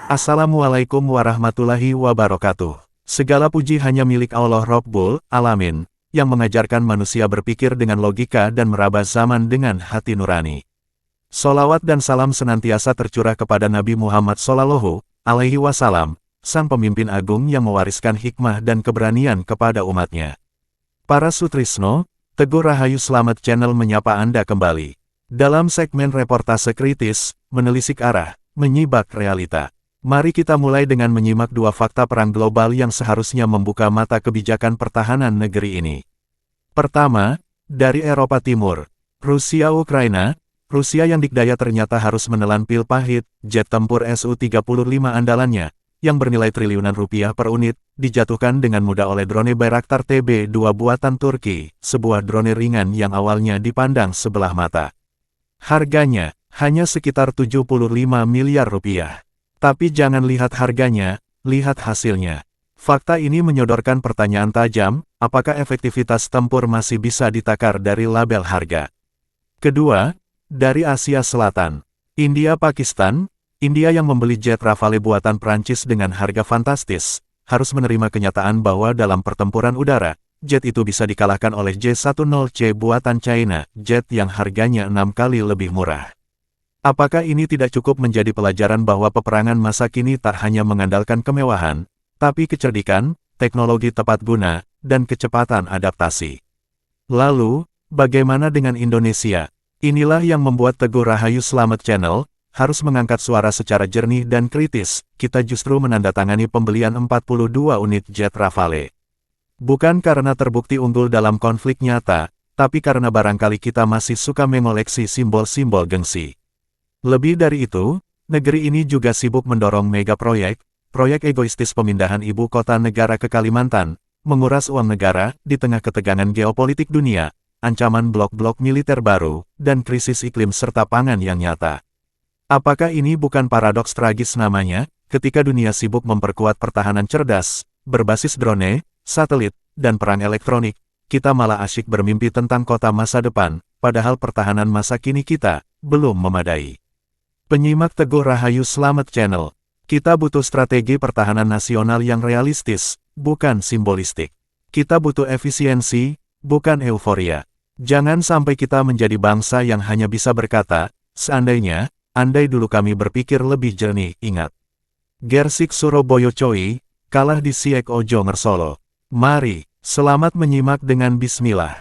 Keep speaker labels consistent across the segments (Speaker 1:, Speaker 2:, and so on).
Speaker 1: Assalamualaikum warahmatullahi wabarakatuh. Segala puji hanya milik Allah Rabbul Alamin, yang mengajarkan manusia berpikir dengan logika dan meraba zaman dengan hati nurani. Sholawat dan salam senantiasa tercurah kepada Nabi Muhammad Shallallahu Alaihi Wasallam, sang pemimpin agung yang mewariskan hikmah dan keberanian kepada umatnya. Para Sutrisno, Teguh Rahayu Slamet Channel menyapa Anda kembali. Dalam segmen reportase kritis, menelisik arah, menyibak realita. Mari kita mulai dengan menyimak dua fakta perang global yang seharusnya membuka mata kebijakan pertahanan negeri ini. Pertama, dari Eropa Timur, Rusia-Ukraina. Rusia yang dikdaya ternyata harus menelan pil pahit. Jet tempur Su-35 andalannya, yang bernilai triliunan rupiah per unit, dijatuhkan dengan mudah oleh drone Bayraktar TB2 buatan Turki, sebuah drone ringan yang awalnya dipandang sebelah mata. Harganya hanya sekitar 75 miliar rupiah. Tapi jangan lihat harganya, lihat hasilnya. Fakta ini menyodorkan pertanyaan tajam, apakah efektivitas tempur masih bisa ditakar dari label harga? Kedua, dari Asia Selatan, India-Pakistan. India yang membeli jet Rafale buatan Prancis dengan harga fantastis, harus menerima kenyataan bahwa dalam pertempuran udara, jet itu bisa dikalahkan oleh J-10C buatan China, jet yang harganya 6 kali lebih murah. Apakah ini tidak cukup menjadi pelajaran bahwa peperangan masa kini tak hanya mengandalkan kemewahan, tapi kecerdikan, teknologi tepat guna, dan kecepatan adaptasi? Lalu, bagaimana dengan Indonesia? Inilah yang membuat Teguh Rahayu Slamet Channel harus mengangkat suara secara jernih dan kritis. Kita justru menandatangani pembelian 42 unit jet Rafale. Bukan karena terbukti unggul dalam konflik nyata, tapi karena barangkali kita masih suka mengoleksi simbol-simbol gengsi. Lebih dari itu, negeri ini juga sibuk mendorong mega proyek egoistis pemindahan ibu kota negara ke Kalimantan, menguras uang negara di tengah ketegangan geopolitik dunia, ancaman blok-blok militer baru, dan krisis iklim serta pangan yang nyata. Apakah ini bukan paradoks tragis namanya, ketika dunia sibuk memperkuat pertahanan cerdas, berbasis drone, satelit, dan perang elektronik, kita malah asyik bermimpi tentang kota masa depan, padahal pertahanan masa kini kita belum memadai. Penyimak Teguh Rahayu Slamet Channel, kita butuh strategi pertahanan nasional yang realistis, bukan simbolistik. Kita butuh efisiensi, bukan euforia. Jangan sampai kita menjadi bangsa yang hanya bisa berkata, seandainya, andai dulu kami berpikir lebih jernih. Ingat, Gersik Surabaya Choi, kalah di Siek Ojo Ngersolo. Mari, selamat menyimak dengan bismillah.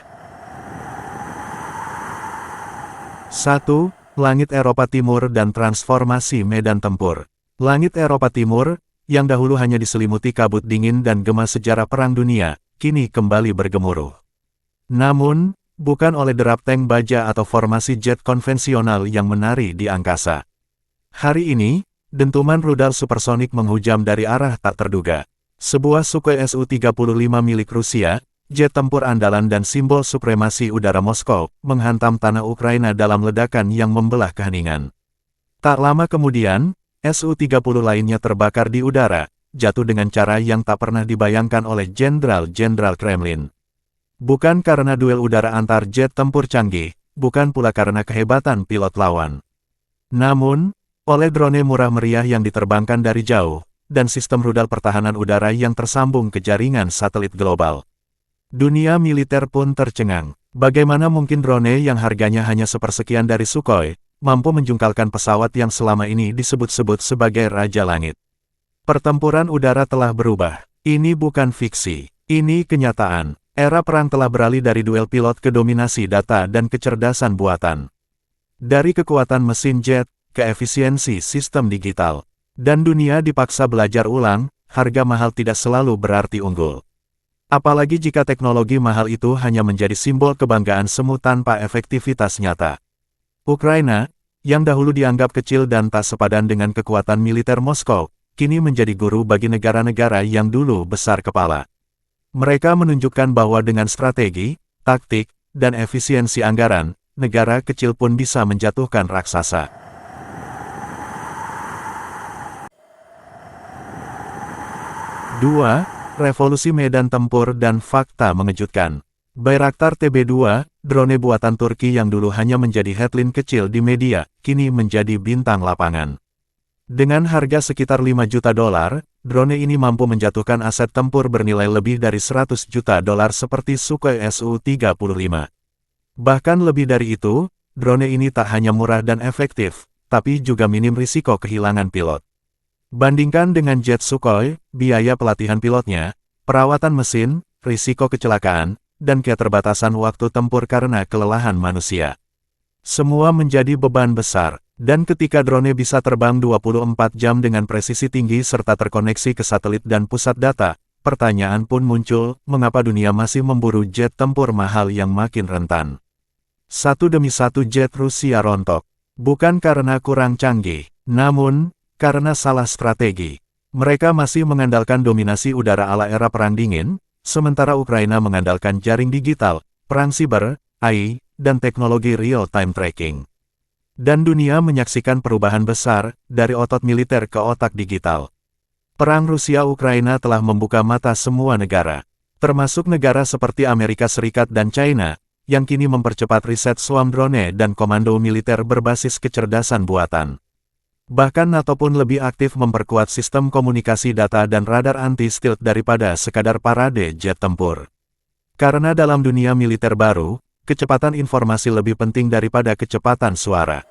Speaker 1: 1. Langit Eropa Timur dan transformasi medan tempur. Langit Eropa Timur, yang dahulu hanya diselimuti kabut dingin dan gema sejarah Perang Dunia, kini kembali bergemuruh. Namun, bukan oleh derap tank baja atau formasi jet konvensional yang menari di angkasa. Hari ini, dentuman rudal supersonik menghujam dari arah tak terduga. Sebuah Sukhoi Su-35 milik Rusia, jet tempur andalan dan simbol supremasi udara Moskow, menghantam tanah Ukraina dalam ledakan yang membelah keheningan. Tak lama kemudian, Su-30 lainnya terbakar di udara, jatuh dengan cara yang tak pernah dibayangkan oleh jenderal-jenderal Kremlin. Bukan karena duel udara antar jet tempur canggih, bukan pula karena kehebatan pilot lawan. Namun, oleh drone murah meriah yang diterbangkan dari jauh, dan sistem rudal pertahanan udara yang tersambung ke jaringan satelit global. Dunia militer pun tercengang. Bagaimana mungkin drone yang harganya hanya sepersekian dari Sukhoi, mampu menjungkalkan pesawat yang selama ini disebut-sebut sebagai Raja Langit? Pertempuran udara telah berubah. Ini bukan fiksi. Ini kenyataan. Era perang telah beralih dari duel pilot ke dominasi data dan kecerdasan buatan. Dari kekuatan mesin jet, ke efisiensi sistem digital. Dan dunia dipaksa belajar ulang, harga mahal tidak selalu berarti unggul. Apalagi jika teknologi mahal itu hanya menjadi simbol kebanggaan semu tanpa efektivitas nyata. Ukraina, yang dahulu dianggap kecil dan tak sepadan dengan kekuatan militer Moskow, kini menjadi guru bagi negara-negara yang dulu besar kepala. Mereka menunjukkan bahwa dengan strategi, taktik, dan efisiensi anggaran, negara kecil pun bisa menjatuhkan raksasa. 2. Revolusi medan tempur dan fakta mengejutkan. Bayraktar TB2, drone buatan Turki yang dulu hanya menjadi headline kecil di media, kini menjadi bintang lapangan. Dengan harga sekitar 5 juta dolar, drone ini mampu menjatuhkan aset tempur bernilai lebih dari 100 juta dolar seperti Sukhoi Su-35. Bahkan lebih dari itu, drone ini tak hanya murah dan efektif, tapi juga minim risiko kehilangan pilot. Bandingkan dengan jet Sukhoi, biaya pelatihan pilotnya, perawatan mesin, risiko kecelakaan, dan keterbatasan waktu tempur karena kelelahan manusia. Semua menjadi beban besar, dan ketika drone bisa terbang 24 jam dengan presisi tinggi serta terkoneksi ke satelit dan pusat data, pertanyaan pun muncul, mengapa dunia masih memburu jet tempur mahal yang makin rentan? Satu demi satu jet Rusia rontok, bukan karena kurang canggih, namun karena salah strategi. Mereka masih mengandalkan dominasi udara ala era Perang Dingin, sementara Ukraina mengandalkan jaring digital, perang siber, AI, dan teknologi real-time tracking. Dan dunia menyaksikan perubahan besar, dari otot militer ke otak digital. Perang Rusia-Ukraina telah membuka mata semua negara, termasuk negara seperti Amerika Serikat dan China, yang kini mempercepat riset swarm drone dan komando militer berbasis kecerdasan buatan. Bahkan NATO pun lebih aktif memperkuat sistem komunikasi data dan radar anti-stealth daripada sekadar parade jet tempur. Karena dalam dunia militer baru, kecepatan informasi lebih penting daripada kecepatan suara.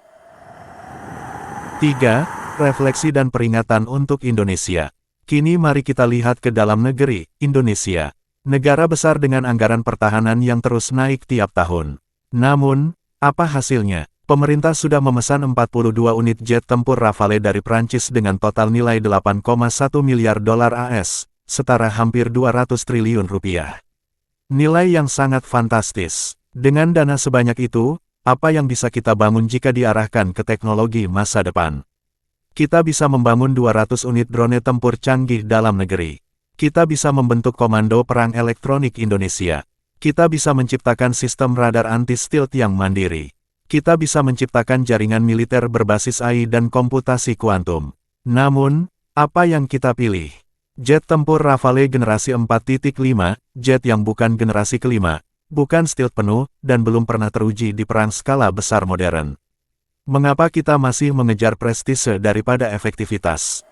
Speaker 1: 3. Refleksi dan peringatan untuk Indonesia. Kini mari kita lihat ke dalam negeri, Indonesia. Negara besar dengan anggaran pertahanan yang terus naik tiap tahun. Namun, apa hasilnya? Pemerintah sudah memesan 42 unit jet tempur Rafale dari Prancis dengan total nilai 8,1 miliar dolar AS, setara hampir 200 triliun rupiah. Nilai yang sangat fantastis. Dengan dana sebanyak itu, apa yang bisa kita bangun jika diarahkan ke teknologi masa depan? Kita bisa membangun 200 unit drone tempur canggih dalam negeri. Kita bisa membentuk komando perang elektronik Indonesia. Kita bisa menciptakan sistem radar anti-stealth yang mandiri. Kita bisa menciptakan jaringan militer berbasis AI dan komputasi kuantum. Namun, apa yang kita pilih? Jet tempur Rafale generasi 4.5, jet yang bukan generasi kelima, bukan stealth penuh, dan belum pernah teruji di perang skala besar modern. Mengapa kita masih mengejar prestise daripada efektivitas?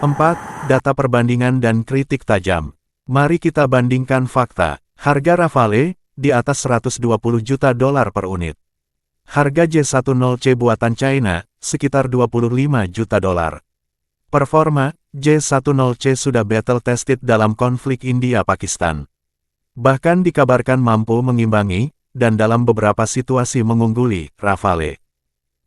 Speaker 1: 4. Data perbandingan dan kritik tajam. Mari kita bandingkan fakta. Harga Rafale, di atas 120 juta dolar per unit. Harga J10C buatan China, sekitar 25 juta dolar. Performa, J10C sudah battle-tested dalam konflik India-Pakistan. Bahkan dikabarkan mampu mengimbangi, dan dalam beberapa situasi mengungguli, Rafale.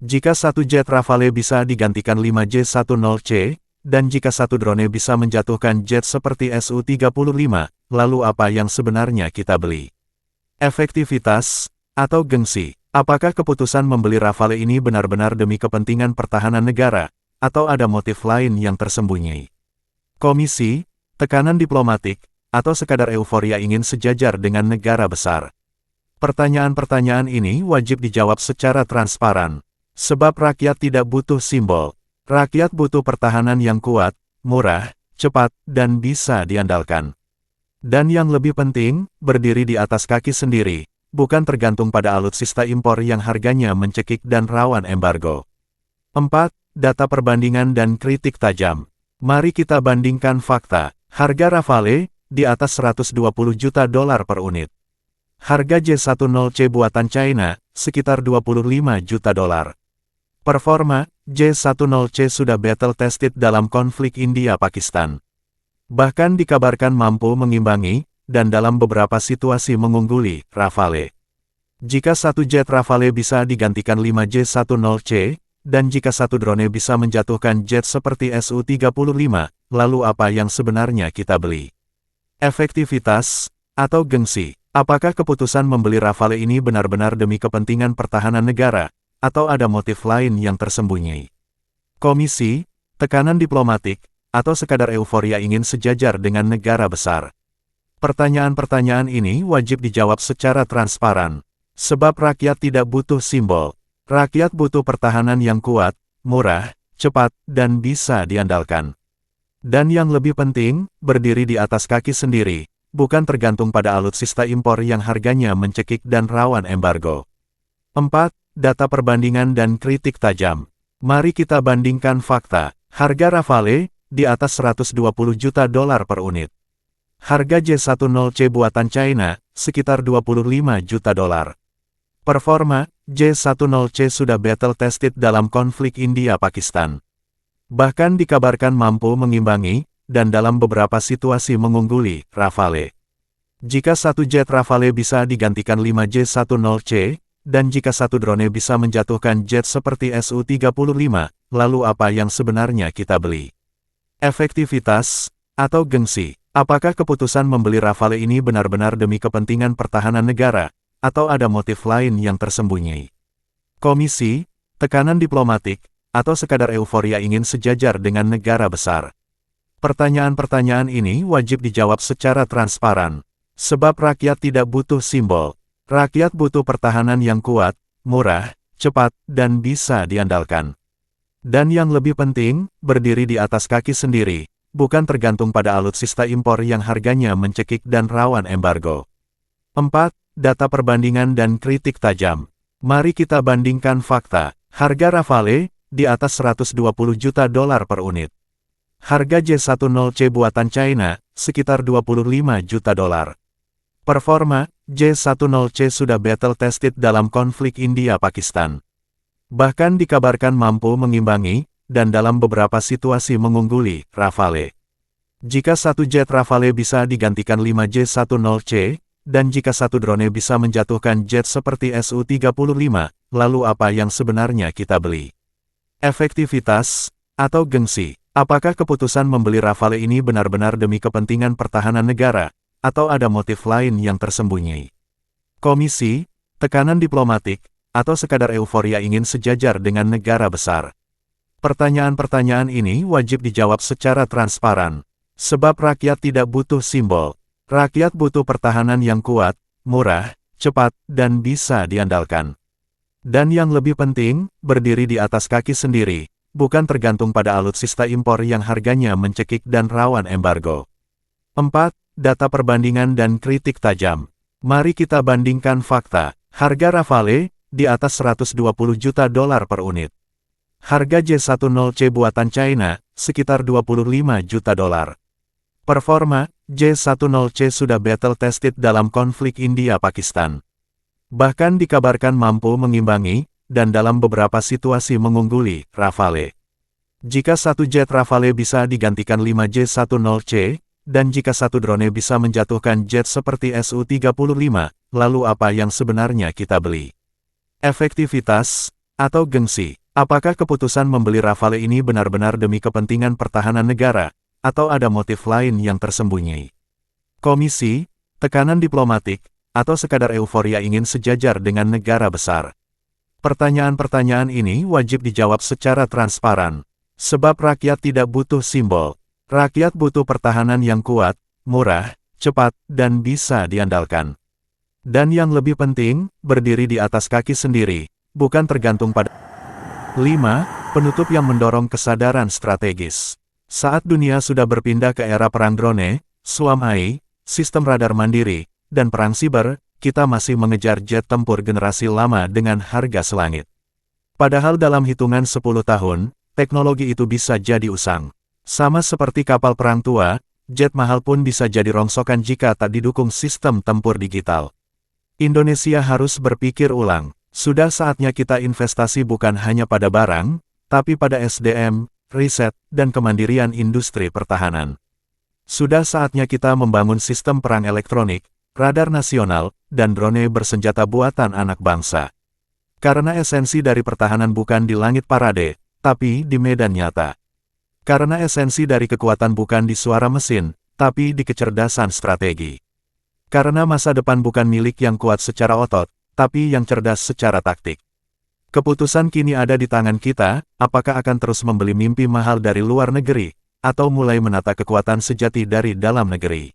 Speaker 1: Jika satu jet Rafale bisa digantikan 5 J10C, dan jika satu drone bisa menjatuhkan jet seperti Su-35, lalu apa yang sebenarnya kita beli? Efektivitas, atau gengsi? Apakah keputusan membeli Rafale ini benar-benar demi kepentingan pertahanan negara, atau ada motif lain yang tersembunyi? Komisi, tekanan diplomatik, atau sekadar euforia ingin sejajar dengan negara besar? Pertanyaan-pertanyaan ini wajib dijawab secara transparan. Sebab rakyat tidak butuh simbol. Rakyat butuh pertahanan yang kuat, murah, cepat, dan bisa diandalkan. Dan yang lebih penting, berdiri di atas kaki sendiri, bukan tergantung pada alutsista impor yang harganya mencekik dan rawan embargo. 4. Data perbandingan dan kritik tajam. Mari kita bandingkan fakta. Harga Rafale, di atas 120 juta dolar per unit. Harga J10C buatan China, sekitar 25 juta dolar. Performa, J10C sudah battle-tested dalam konflik India-Pakistan. Bahkan dikabarkan mampu mengimbangi, dan dalam beberapa situasi mengungguli, Rafale. Jika satu jet Rafale bisa digantikan 5 J10C, dan jika satu drone bisa menjatuhkan jet seperti Su-35, lalu apa yang sebenarnya kita beli? Efektivitas, atau gengsi? Apakah keputusan membeli Rafale ini benar-benar demi kepentingan pertahanan negara, atau ada motif lain yang tersembunyi? Komisi, tekanan diplomatik, atau sekadar euforia ingin sejajar dengan negara besar? Pertanyaan-pertanyaan ini wajib dijawab secara transparan. Sebab rakyat tidak butuh simbol. Rakyat butuh pertahanan yang kuat, murah, cepat, dan bisa diandalkan. Dan yang lebih penting, berdiri di atas kaki sendiri, bukan tergantung pada alutsista impor yang harganya mencekik dan rawan embargo. 4. Data perbandingan dan kritik tajam. Mari kita bandingkan fakta. Harga Rafale di atas 120 juta dolar per unit. Harga J10C buatan China sekitar 25 juta dolar. Performa J10C sudah battle tested dalam konflik India-Pakistan. Bahkan dikabarkan mampu mengimbangi dan dalam beberapa situasi mengungguli Rafale. Jika satu jet Rafale bisa digantikan 5 J10C, dan jika satu drone bisa menjatuhkan jet seperti Su-35, lalu apa yang sebenarnya kita beli? Efektivitas atau gengsi? Apakah keputusan membeli Rafale ini benar-benar demi kepentingan pertahanan negara, atau ada motif lain yang tersembunyi? Komisi, tekanan diplomatik, atau sekadar euforia ingin sejajar dengan negara besar? Pertanyaan-pertanyaan ini wajib dijawab secara transparan. Sebab rakyat tidak butuh simbol. Rakyat butuh pertahanan yang kuat, murah, cepat, dan bisa diandalkan. Dan yang lebih penting, berdiri di atas kaki sendiri, bukan tergantung pada alutsista impor yang harganya mencekik dan rawan embargo. 4. Data perbandingan dan kritik tajam. Mari kita bandingkan fakta. Harga Rafale di atas 120 juta dolar per unit. Harga J10C buatan China sekitar 25 juta dolar. Performa J10C sudah battle tested dalam konflik India-Pakistan. Bahkan dikabarkan mampu mengimbangi dan dalam beberapa situasi mengungguli Rafale. Jika satu jet Rafale bisa digantikan 5 J10C, dan jika satu drone bisa menjatuhkan jet seperti Su-35, lalu apa yang sebenarnya kita beli? Efektivitas atau gengsi? Apakah keputusan membeli Rafale ini benar-benar demi kepentingan pertahanan negara, atau ada motif lain yang tersembunyi? Komisi, tekanan diplomatik, atau sekadar euforia ingin sejajar dengan negara besar? Pertanyaan-pertanyaan ini wajib dijawab secara transparan. Sebab rakyat tidak butuh simbol. Rakyat butuh pertahanan yang kuat, murah, cepat, dan bisa diandalkan. Dan yang lebih penting, berdiri di atas kaki sendiri, bukan tergantung pada alutsista impor yang harganya mencekik dan rawan embargo. 4. Data perbandingan dan kritik tajam. Mari kita bandingkan fakta. Harga Rafale di atas 120 juta dolar per unit. Harga J10C buatan China sekitar 25 juta dolar. Performa J10C sudah battle tested dalam konflik India-Pakistan. Bahkan dikabarkan mampu mengimbangi dan dalam beberapa situasi mengungguli Rafale. Jika satu jet Rafale bisa digantikan 5 J10C, dan jika satu drone bisa menjatuhkan jet seperti Su-35, lalu apa yang sebenarnya kita beli? Efektivitas atau gengsi? Apakah keputusan membeli Rafale ini benar-benar demi kepentingan pertahanan negara, atau ada motif lain yang tersembunyi? Komisi, tekanan diplomatik, atau sekadar euforia ingin sejajar dengan negara besar? Pertanyaan-pertanyaan ini wajib dijawab secara transparan. Sebab rakyat tidak butuh simbol. Rakyat butuh pertahanan yang kuat, murah, cepat, dan bisa diandalkan. Dan yang lebih penting, berdiri di atas kaki sendiri, bukan tergantung pada 5. Penutup yang mendorong kesadaran strategis. Saat dunia sudah berpindah ke era perang drone, SWAM AI, sistem radar mandiri, dan perang siber, kita masih mengejar jet tempur generasi lama dengan harga selangit. Padahal dalam hitungan 10 tahun, teknologi itu bisa jadi usang. Sama seperti kapal perang tua, jet mahal pun bisa jadi rongsokan jika tak didukung sistem tempur digital. Indonesia harus berpikir ulang. Sudah saatnya kita investasi bukan hanya pada barang, tapi pada SDM, riset, dan kemandirian industri pertahanan. Sudah saatnya kita membangun sistem perang elektronik, radar nasional, dan drone bersenjata buatan anak bangsa. Karena esensi dari pertahanan bukan di langit parade, tapi di medan nyata. Karena esensi dari kekuatan bukan di suara mesin, tapi di kecerdasan strategi. Karena masa depan bukan milik yang kuat secara otot, tapi yang cerdas secara taktik. Keputusan kini ada di tangan kita, apakah akan terus membeli mimpi mahal dari luar negeri, atau mulai menata kekuatan sejati dari dalam negeri.